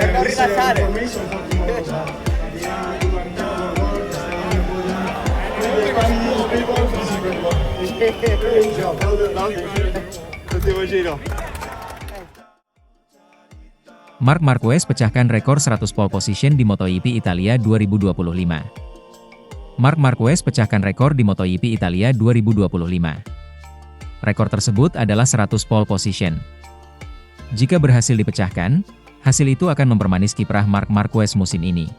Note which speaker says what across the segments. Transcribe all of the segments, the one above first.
Speaker 1: non rilasciare.
Speaker 2: Marc Marquez pecahkan rekor 100 pole position di MotoGP Italia 2025. Marc Marquez pecahkan rekor di MotoGP Italia 2025. Rekor tersebut adalah 100 pole position. Jika berhasil dipecahkan, hasil itu akan mempermanis kiprah Marc Marquez musim ini.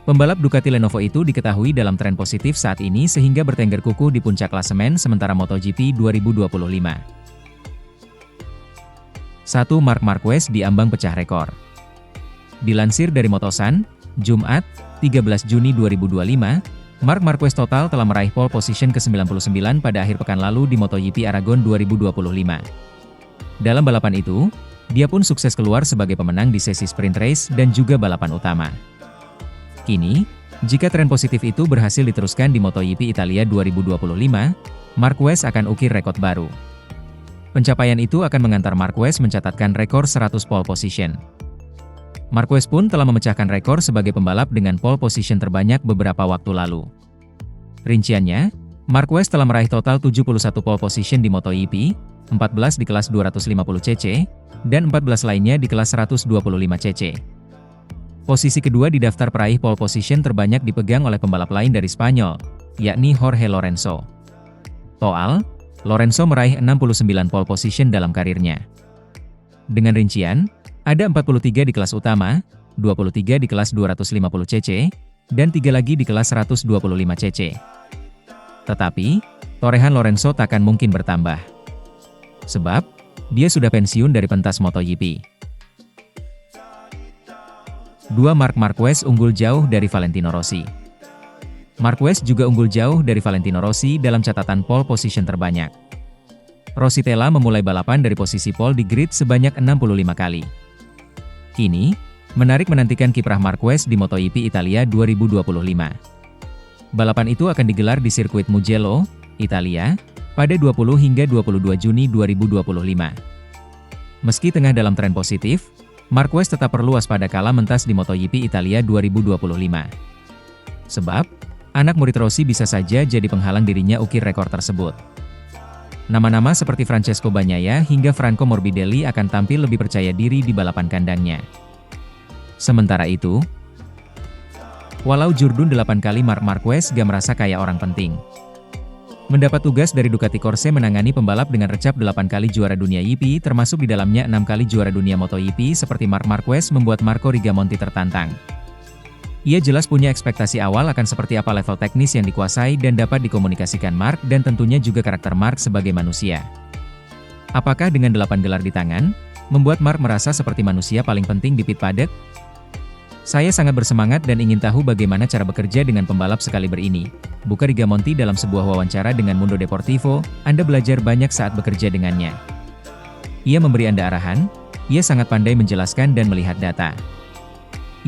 Speaker 2: Pembalap Ducati Lenovo itu diketahui dalam tren positif saat ini sehingga bertengger kukuh di puncak klasemen sementara MotoGP 2025. 1. Marc Marquez diambang pecah rekor. Dilansir dari Motosan, Jumat, 13 Juni 2025, Marc Marquez total telah meraih pole position ke-99 pada akhir pekan lalu di MotoGP Aragon 2025. Dalam balapan itu, dia pun sukses keluar sebagai pemenang di sesi sprint race dan juga balapan utama. Kini, jika tren positif itu berhasil diteruskan di MotoGP Italia 2025, Marquez akan ukir rekor baru. Pencapaian itu akan mengantar Marquez mencatatkan rekor 100 pole position. Marquez pun telah memecahkan rekor sebagai pembalap dengan pole position terbanyak beberapa waktu lalu. Rinciannya, Marquez telah meraih total 71 pole position di MotoGP, 14 di kelas 250cc, dan 14 lainnya di kelas 125cc. Posisi kedua di daftar peraih pole position terbanyak dipegang oleh pembalap lain dari Spanyol, yakni Jorge Lorenzo. Total, Lorenzo meraih 69 pole position dalam karirnya. Dengan rincian, ada 43 di kelas utama, 23 di kelas 250cc, dan 3 lagi di kelas 125cc. Tetapi, torehan Lorenzo takkan mungkin bertambah. Sebab, dia sudah pensiun dari pentas MotoGP. 2. Marc Marquez unggul jauh dari Valentino Rossi. Marquez juga unggul jauh dari Valentino Rossi dalam catatan pole position terbanyak. Rossi telah memulai balapan dari posisi pole di grid sebanyak 65 kali. Kini, menarik menantikan kiprah Marquez di MotoGP Italia 2025. Balapan itu akan digelar di sirkuit Mugello, Italia, pada 20 hingga 22 Juni 2025. Meski tengah dalam tren positif, Marquez tetap perlu waspada kala mentas di MotoGP Italia 2025. Sebab, anak murid Rossi bisa saja jadi penghalang dirinya ukir rekor tersebut. Nama-nama seperti Francesco Bagnaia hingga Franco Morbidelli akan tampil lebih percaya diri di balapan kandangnya. Sementara itu, walau Jurdun 8 kali Marc Marquez gak merasa kayak orang penting. Mendapat tugas dari Ducati Corse menangani pembalap dengan recap 8 kali juara dunia GP termasuk di dalamnya 6 kali juara dunia MotoGP seperti Marc Marquez membuat Marco Rigamonti tertantang. Ia jelas punya ekspektasi awal akan seperti apa level teknis yang dikuasai dan dapat dikomunikasikan Marc dan tentunya juga karakter Marc sebagai manusia. Apakah dengan 8 gelar di tangan, membuat Marc merasa seperti manusia paling penting di pit paddock? Saya sangat bersemangat dan ingin tahu bagaimana cara bekerja dengan pembalap sekaliber ini. Buka Rigamonti dalam sebuah wawancara dengan Mundo Deportivo, Anda belajar banyak saat bekerja dengannya. Ia memberi Anda arahan, ia sangat pandai menjelaskan dan melihat data.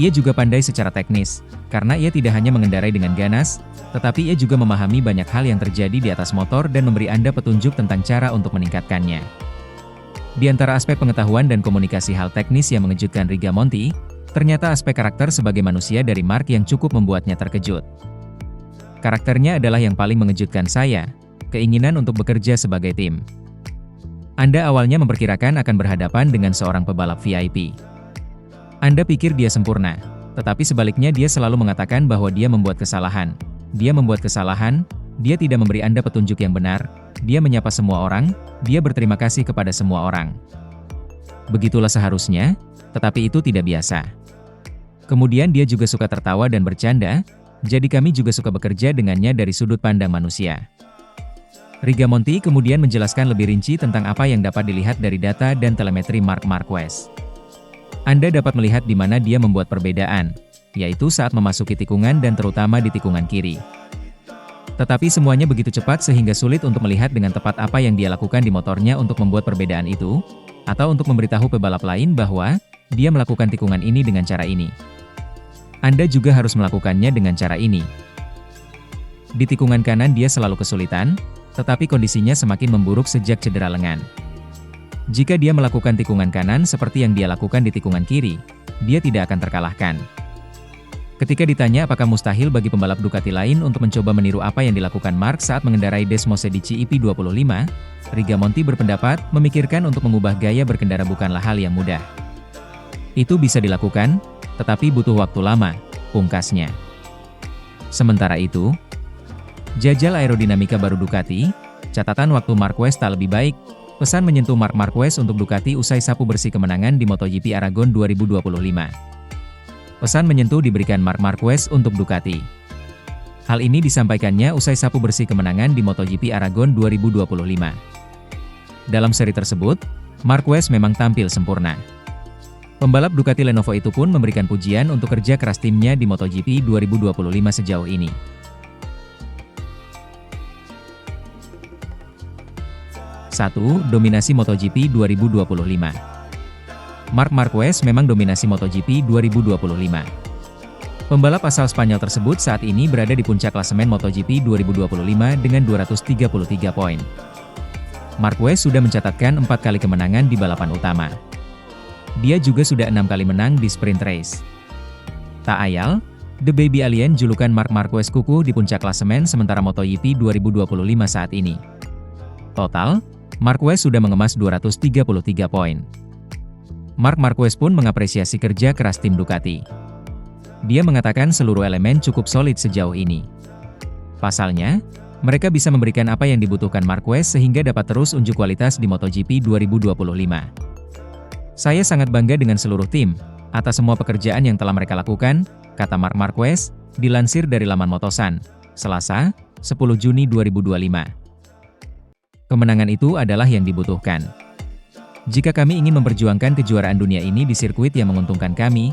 Speaker 2: Ia juga pandai secara teknis, karena ia tidak hanya mengendarai dengan ganas, tetapi ia juga memahami banyak hal yang terjadi di atas motor dan memberi Anda petunjuk tentang cara untuk meningkatkannya. Di antara aspek pengetahuan dan komunikasi hal teknis yang mengejutkan Rigamonti, ternyata aspek karakter sebagai manusia dari Marc yang cukup membuatnya terkejut. Karakternya adalah yang paling mengejutkan saya, keinginan untuk bekerja sebagai tim. Anda awalnya memperkirakan akan berhadapan dengan seorang pebalap VIP. Anda pikir dia sempurna, tetapi sebaliknya dia selalu mengatakan bahwa dia membuat kesalahan. Dia membuat kesalahan, dia tidak memberi Anda petunjuk yang benar, dia menyapa semua orang, dia berterima kasih kepada semua orang. Begitulah seharusnya, tetapi itu tidak biasa. Kemudian dia juga suka tertawa dan bercanda, jadi kami juga suka bekerja dengannya dari sudut pandang manusia. Rigamonti kemudian menjelaskan lebih rinci tentang apa yang dapat dilihat dari data dan telemetri Marc Marquez. Anda dapat melihat di mana dia membuat perbedaan, yaitu saat memasuki tikungan dan terutama di tikungan kiri. Tetapi semuanya begitu cepat sehingga sulit untuk melihat dengan tepat apa yang dia lakukan di motornya untuk membuat perbedaan itu, atau untuk memberitahu pebalap lain bahwa dia melakukan tikungan ini dengan cara ini. Anda juga harus melakukannya dengan cara ini. Di tikungan kanan dia selalu kesulitan, tetapi kondisinya semakin memburuk sejak cedera lengan. Jika dia melakukan tikungan kanan seperti yang dia lakukan di tikungan kiri, dia tidak akan terkalahkan. Ketika ditanya apakah mustahil bagi pembalap Ducati lain untuk mencoba meniru apa yang dilakukan Marc saat mengendarai Desmosedici EP25, Rigamonti berpendapat memikirkan untuk mengubah gaya berkendara bukanlah hal yang mudah. Itu bisa dilakukan, tetapi butuh waktu lama, pungkasnya. Sementara itu, jajal aerodinamika baru Ducati, catatan waktu Marquez tak lebih baik, pesan menyentuh Marc Marquez untuk Ducati usai sapu bersih kemenangan di MotoGP Aragon 2025. Pesan menyentuh diberikan Marc Marquez untuk Ducati. Hal ini disampaikannya usai sapu bersih kemenangan di MotoGP Aragon 2025. Dalam seri tersebut, Marquez memang tampil sempurna. Pembalap Ducati Lenovo itu pun memberikan pujian untuk kerja keras timnya di MotoGP 2025 sejauh ini. 1. Dominasi MotoGP 2025. Marc Marquez memang dominasi MotoGP 2025. Pembalap asal Spanyol tersebut saat ini berada di puncak klasemen MotoGP 2025 dengan 233 poin. Marquez sudah mencatatkan 4 kali kemenangan di balapan utama. Dia juga sudah 6 kali menang di sprint race. Tak ayal, The Baby Alien julukan Marc Marquez kukuh di puncak klasemen sementara MotoGP 2025 saat ini. Total, Marquez sudah mengemas 233 poin. Marc Marquez pun mengapresiasi kerja keras tim Ducati. Dia mengatakan seluruh elemen cukup solid sejauh ini. Pasalnya, mereka bisa memberikan apa yang dibutuhkan Marquez sehingga dapat terus unjuk kualitas di MotoGP 2025. Saya sangat bangga dengan seluruh tim, atas semua pekerjaan yang telah mereka lakukan, kata Marc Marquez, dilansir dari laman Motosan, Selasa, 10 Juni 2025. Kemenangan itu adalah yang dibutuhkan. Jika kami ingin memperjuangkan kejuaraan dunia ini di sirkuit yang menguntungkan kami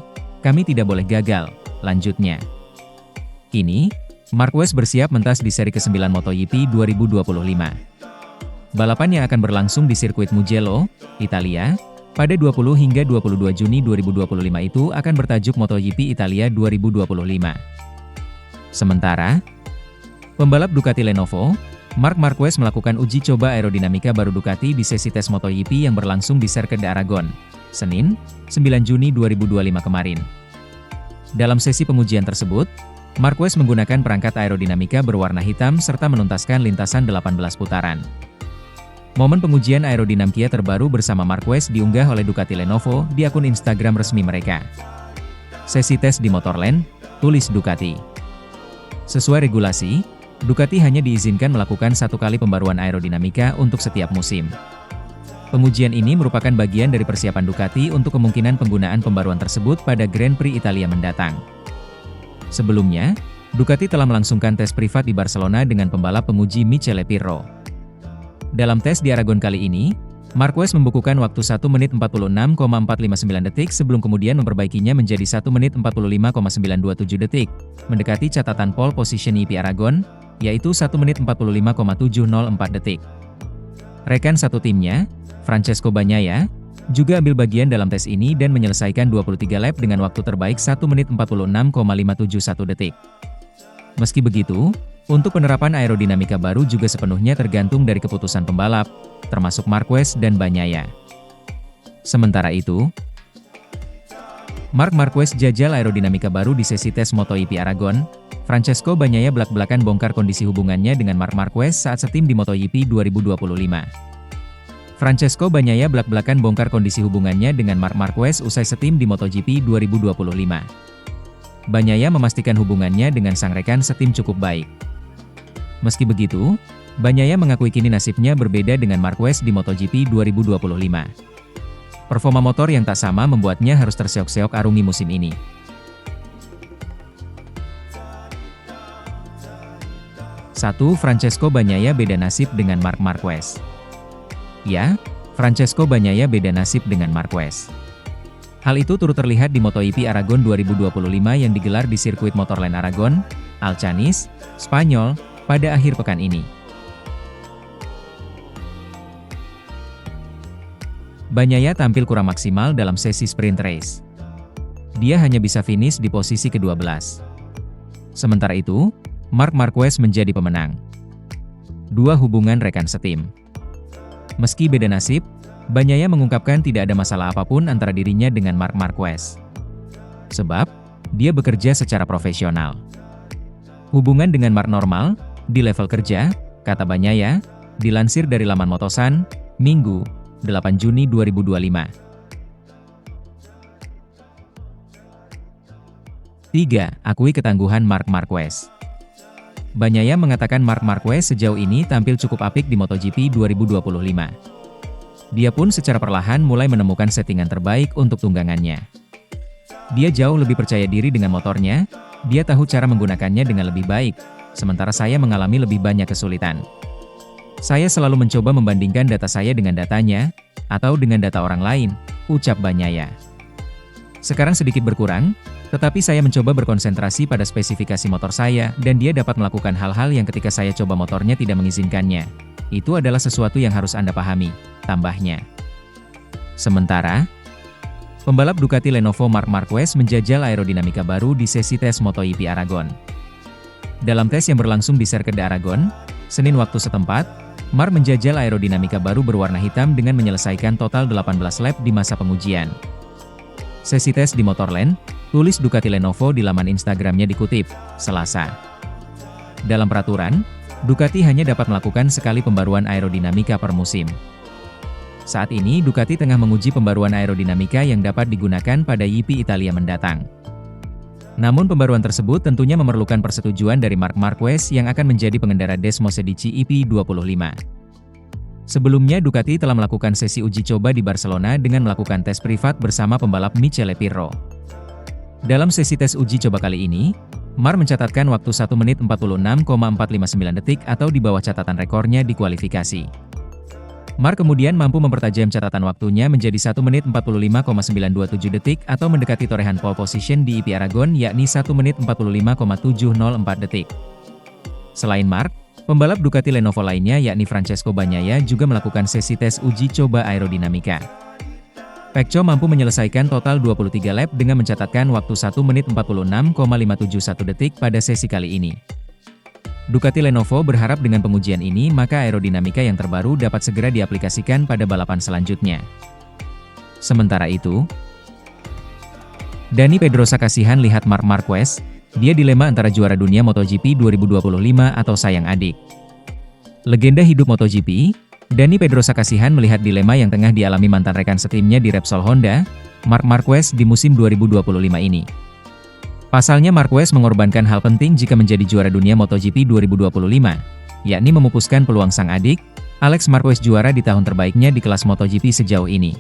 Speaker 2: tidak boleh gagal, lanjutnya. Kini, Marquez bersiap mentas di seri ke-9 MotoGP 2025. Balapan yang akan berlangsung di sirkuit Mugello, Italia, pada 20 hingga 22 Juni 2025 itu akan bertajuk MotoGP Italia 2025. Sementara, pembalap Ducati Lenovo, Marc Marquez melakukan uji coba aerodinamika baru Ducati di sesi tes MotoGP yang berlangsung di Circuit d'Aragon, Senin, 9 Juni 2025 kemarin. Dalam sesi pengujian tersebut, Marquez menggunakan perangkat aerodinamika berwarna hitam serta menuntaskan lintasan 18 putaran. Momen pengujian aerodinamika terbaru bersama Marquez diunggah oleh Ducati Lenovo di akun Instagram resmi mereka. Sesi tes di Motorland, tulis Ducati. Sesuai regulasi, Ducati hanya diizinkan melakukan 1 kali pembaruan aerodinamika untuk setiap musim. Pengujian ini merupakan bagian dari persiapan Ducati untuk kemungkinan penggunaan pembaruan tersebut pada Grand Prix Italia mendatang. Sebelumnya, Ducati telah melangsungkan tes privat di Barcelona dengan pembalap penguji Michele Pirro. Dalam tes di Aragon kali ini, Marquez membukukan waktu 1 menit 46,459 detik sebelum kemudian memperbaikinya menjadi 1 menit 45,927 detik, mendekati catatan pole position EP Aragon, yaitu 1 menit 45,704 detik. Rekan satu timnya, Francesco Bagnaia, juga ambil bagian dalam tes ini dan menyelesaikan 23 lap dengan waktu terbaik 1 menit 46,571 detik. Meski begitu, untuk penerapan aerodinamika baru juga sepenuhnya tergantung dari keputusan pembalap, termasuk Marquez dan Bagnaia. Sementara itu, Marc Marquez jajal aerodinamika baru di sesi tes MotoGP Aragon. Francesco Bagnaia belak-belakan bongkar kondisi hubungannya dengan Marc Marquez saat setim di MotoGP 2025. Francesco Bagnaia belak-belakan bongkar kondisi hubungannya dengan Marc Marquez usai setim di MotoGP 2025. Bagnaia memastikan hubungannya dengan sang rekan setim cukup baik. Meski begitu, Bagnaia mengakui kini nasibnya berbeda dengan Marquez di MotoGP 2025. Performa motor yang tak sama membuatnya harus terseok-seok arungi musim ini. Francesco Bagnaia beda nasib dengan Marc Marquez. Ya, Francesco Bagnaia beda nasib dengan Marquez. Hal itu turut terlihat di MotoGP Aragon 2025 yang digelar di sirkuit Motorland Aragon, Alcanis, Spanyol, pada akhir pekan ini. Bagnaia tampil kurang maksimal dalam sesi sprint race. Dia hanya bisa finish di posisi ke-12. Sementara itu, Marc Marquez menjadi pemenang. Dua hubungan rekan setim. Meski beda nasib, Bagnaia mengungkapkan tidak ada masalah apapun antara dirinya dengan Marc Marquez. sebab dia bekerja secara profesional. Hubungan dengan Mark normal, di level kerja, kata Bagnaia, dilansir dari laman Motosan, Minggu, 8 Juni 2025. 3. Akui ketangguhan Marc Marquez. Bagnaia mengatakan Marc Marquez sejauh ini tampil cukup apik di MotoGP 2025. Dia pun secara perlahan mulai menemukan settingan terbaik untuk tunggangannya. Dia jauh lebih percaya diri dengan motornya, dia tahu cara menggunakannya dengan lebih baik, sementara saya mengalami lebih banyak kesulitan. Saya selalu mencoba membandingkan data saya dengan datanya, atau dengan data orang lain, ucap Bagnaia. Sekarang sedikit berkurang, tetapi saya mencoba berkonsentrasi pada spesifikasi motor saya dan dia dapat melakukan hal-hal yang ketika saya coba motornya tidak mengizinkannya. Itu adalah sesuatu yang harus Anda pahami, tambahnya. Sementara, pembalap Ducati Lenovo Marc Marquez menjajal aerodinamika baru di sesi tes MotoGP Aragon. Dalam tes yang berlangsung di Circuit de Aragon, Senin waktu setempat, Marc menjajal aerodinamika baru berwarna hitam dengan menyelesaikan total 18 lap di masa pengujian. Sesi tes di Motorland, tulis Ducati Lenovo di laman Instagramnya dikutip, Selasa. Dalam peraturan, Ducati hanya dapat melakukan sekali pembaruan aerodinamika per musim. Saat ini Ducati tengah menguji pembaruan aerodinamika yang dapat digunakan pada GP Italia mendatang. Namun pembaruan tersebut tentunya memerlukan persetujuan dari Marc Marquez yang akan menjadi pengendara Desmosedici EP25. Sebelumnya Ducati telah melakukan sesi uji coba di Barcelona dengan melakukan tes privat bersama pembalap Michele Pirro. Dalam sesi tes uji coba kali ini, Marc mencatatkan waktu 1 menit 46,459 detik atau di bawah catatan rekornya di kualifikasi. Marc kemudian mampu mempertajam catatan waktunya menjadi 1 menit 45,927 detik atau mendekati torehan pole position di EP Aragon yakni 1 menit 45,704 detik. Selain Marc, pembalap Ducati Lenovo lainnya yakni Francesco Bagnaia juga melakukan sesi tes uji coba aerodinamika. Pecco mampu menyelesaikan total 23 lap dengan mencatatkan waktu 1 menit 46,571 detik pada sesi kali ini. Ducati Lenovo berharap dengan pengujian ini maka aerodinamika yang terbaru dapat segera diaplikasikan pada balapan selanjutnya. Sementara itu, Dani Pedrosa kasihan lihat Marc Marquez, dia dilema antara juara dunia MotoGP 2025 atau sayang adik. Legenda hidup MotoGP, Dani Pedrosa kasihan melihat dilema yang tengah dialami mantan rekan setimnya di Repsol Honda, Marc Marquez di musim 2025 ini. Pasalnya Marquez mengorbankan hal penting jika menjadi juara dunia MotoGP 2025, yakni memupuskan peluang sang adik, Alex Marquez juara di tahun terbaiknya di kelas MotoGP sejauh ini.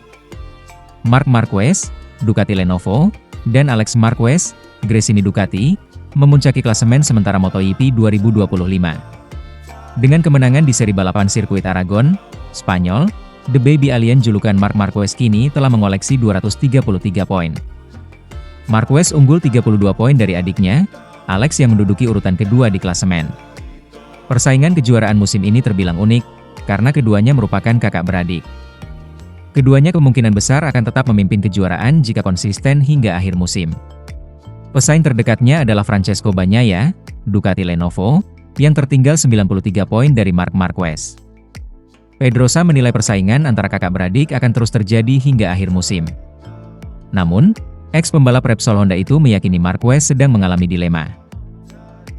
Speaker 2: Marc Marquez, Ducati Lenovo, dan Alex Marquez, Gresini Ducati, memuncaki klasemen sementara MotoGP 2025. Dengan kemenangan di seri balapan sirkuit Aragon, Spanyol, The Baby Alien julukan Marc Marquez kini telah mengoleksi 233 poin. Marquez unggul 32 poin dari adiknya, Alex yang menduduki urutan kedua di klasemen. Persaingan kejuaraan musim ini terbilang unik, karena keduanya merupakan kakak beradik. Keduanya kemungkinan besar akan tetap memimpin kejuaraan jika konsisten hingga akhir musim. Pesaing terdekatnya adalah Francesco Bagnaia, Ducati Lenovo, yang tertinggal 93 poin dari Marc Marquez. Pedrosa menilai persaingan antara kakak beradik akan terus terjadi hingga akhir musim. Namun, ex-pembalap Repsol Honda itu meyakini Marquez sedang mengalami dilema.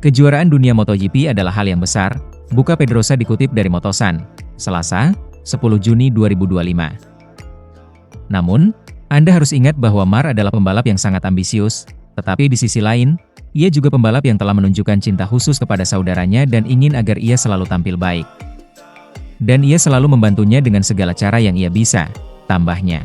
Speaker 2: Kejuaraan dunia MotoGP adalah hal yang besar, buka Pedrosa dikutip dari Motosan, Selasa, 10 Juni 2025. Namun, Anda harus ingat bahwa Marc adalah pembalap yang sangat ambisius, tetapi di sisi lain, ia juga pembalap yang telah menunjukkan cinta khusus kepada saudaranya dan ingin agar ia selalu tampil baik. Dan ia selalu membantunya dengan segala cara yang ia bisa, tambahnya.